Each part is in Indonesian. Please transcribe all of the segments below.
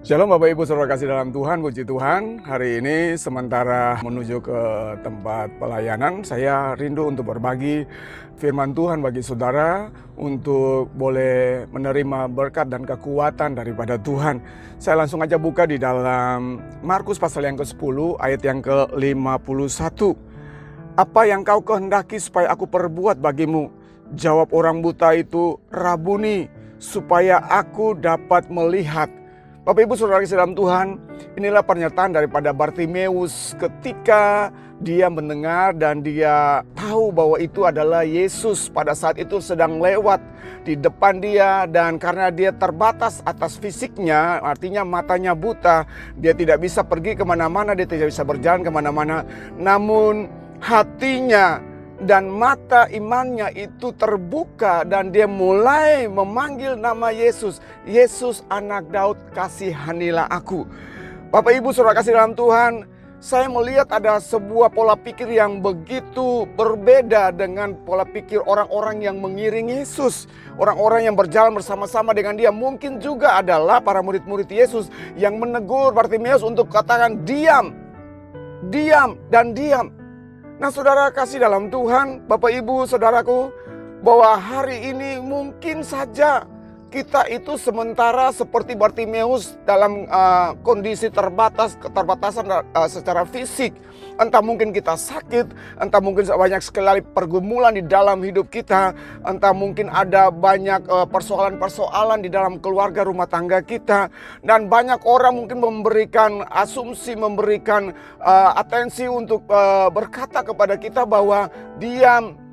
Shalom Bapak Ibu Saudara kasih dalam Tuhan, puji Tuhan. Hari ini sementara menuju ke tempat pelayanan, saya rindu untuk berbagi firman Tuhan bagi saudara untuk boleh menerima berkat dan kekuatan daripada Tuhan. Saya langsung aja buka di dalam Markus pasal yang ke-10 ayat yang ke-51. Apa yang kau kehendaki supaya aku perbuat bagimu? Jawab orang buta itu, Rabuni, supaya aku dapat melihat. Bapak Ibu Saudara kasih dalam Tuhan, inilah pernyataan daripada Bartimeus ketika dia mendengar dan dia tahu bahwa itu adalah Yesus pada saat itu sedang lewat di depan dia, dan karena dia terbatas atas fisiknya, artinya matanya buta, dia tidak bisa pergi kemana-mana, dia tidak bisa berjalan kemana-mana, namun hatinya dan mata imannya itu terbuka dan dia mulai memanggil nama Yesus. Yesus anak Daud, kasihanilah aku. Bapak Ibu Saudara kasih dalam Tuhan, saya melihat ada sebuah pola pikir yang begitu berbeda dengan pola pikir orang-orang yang mengiring Yesus. Orang-orang yang berjalan bersama-sama dengan dia. Mungkin juga adalah para murid-murid Yesus yang menegur Bartimeus untuk katakan diam, diam dan diam. Nah saudara kasih dalam Tuhan, Bapak Ibu Saudaraku, bahwa hari ini mungkin saja kita itu sementara seperti Bartimeus dalam kondisi keterbatasan secara fisik. Entah mungkin kita sakit, entah mungkin banyak sekali pergumulan di dalam hidup kita, entah mungkin ada banyak persoalan-persoalan di dalam keluarga rumah tangga kita. Dan banyak orang mungkin memberikan asumsi, memberikan atensi untuk berkata kepada kita bahwa diam,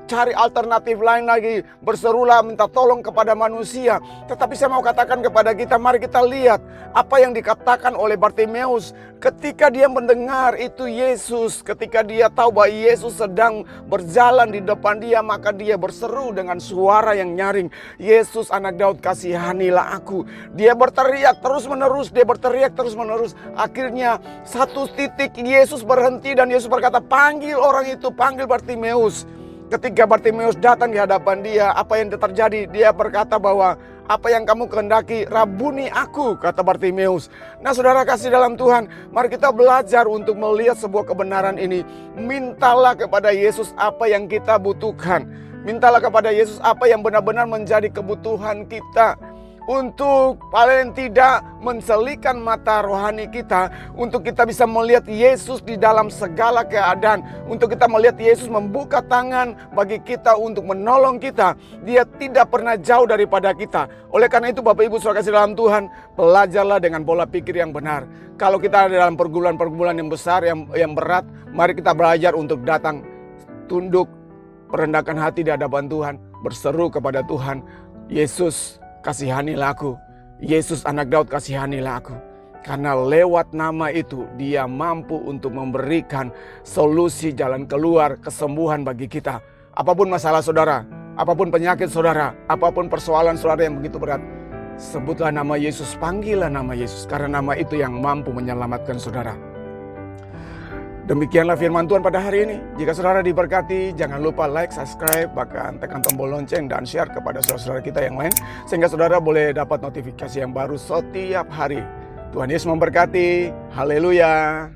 cari alternatif lain lagi, berserulah minta tolong kepada manusia. Tetapi saya mau katakan kepada kita, mari kita lihat apa yang dikatakan oleh Bartimeus ketika dia mendengar itu Yesus. Ketika dia tahu bahwa Yesus sedang berjalan di depan dia, maka dia berseru dengan suara yang nyaring, Yesus anak Daud, kasihanilah aku. Dia berteriak terus menerus, dia berteriak terus menerus. Akhirnya satu titik Yesus berhenti dan Yesus berkata, panggil orang itu, panggil Bartimeus. Ketika Bartimeus datang di hadapan dia, apa yang terjadi? Dia berkata bahwa apa yang kamu kehendaki, Rabuni aku, kata Bartimeus. Nah saudara kasih dalam Tuhan, mari kita belajar untuk melihat sebuah kebenaran ini. Mintalah kepada Yesus apa yang kita butuhkan. Mintalah kepada Yesus apa yang benar-benar menjadi kebutuhan kita. Untuk paling tidak menselikan mata rohani kita, untuk kita bisa melihat Yesus di dalam segala keadaan, untuk kita melihat Yesus membuka tangan bagi kita untuk menolong kita. Dia tidak pernah jauh daripada kita. Oleh karena itu Bapak Ibu Saudara kasih dalam Tuhan, belajarlah dengan pola pikir yang benar. Kalau kita ada dalam pergumulan-pergumulan yang besar, yang berat, mari kita belajar untuk datang, tunduk, merendahkan hati di hadapan Tuhan, berseru kepada Tuhan, Yesus kasihanilah aku, Yesus anak Daud, kasihanilah aku. Karena lewat nama itu dia mampu untuk memberikan solusi jalan keluar, kesembuhan bagi kita. Apapun masalah saudara, apapun penyakit saudara, apapun persoalan saudara yang begitu berat, sebutlah nama Yesus, panggillah nama Yesus. Karena nama itu yang mampu menyelamatkan saudara. Demikianlah firman Tuhan pada hari ini. Jika saudara diberkati, jangan lupa like, subscribe, bahkan tekan tombol lonceng dan share kepada saudara-saudara kita yang lain, sehingga saudara boleh dapat notifikasi yang baru setiap hari. Tuhan Yesus memberkati. Haleluya.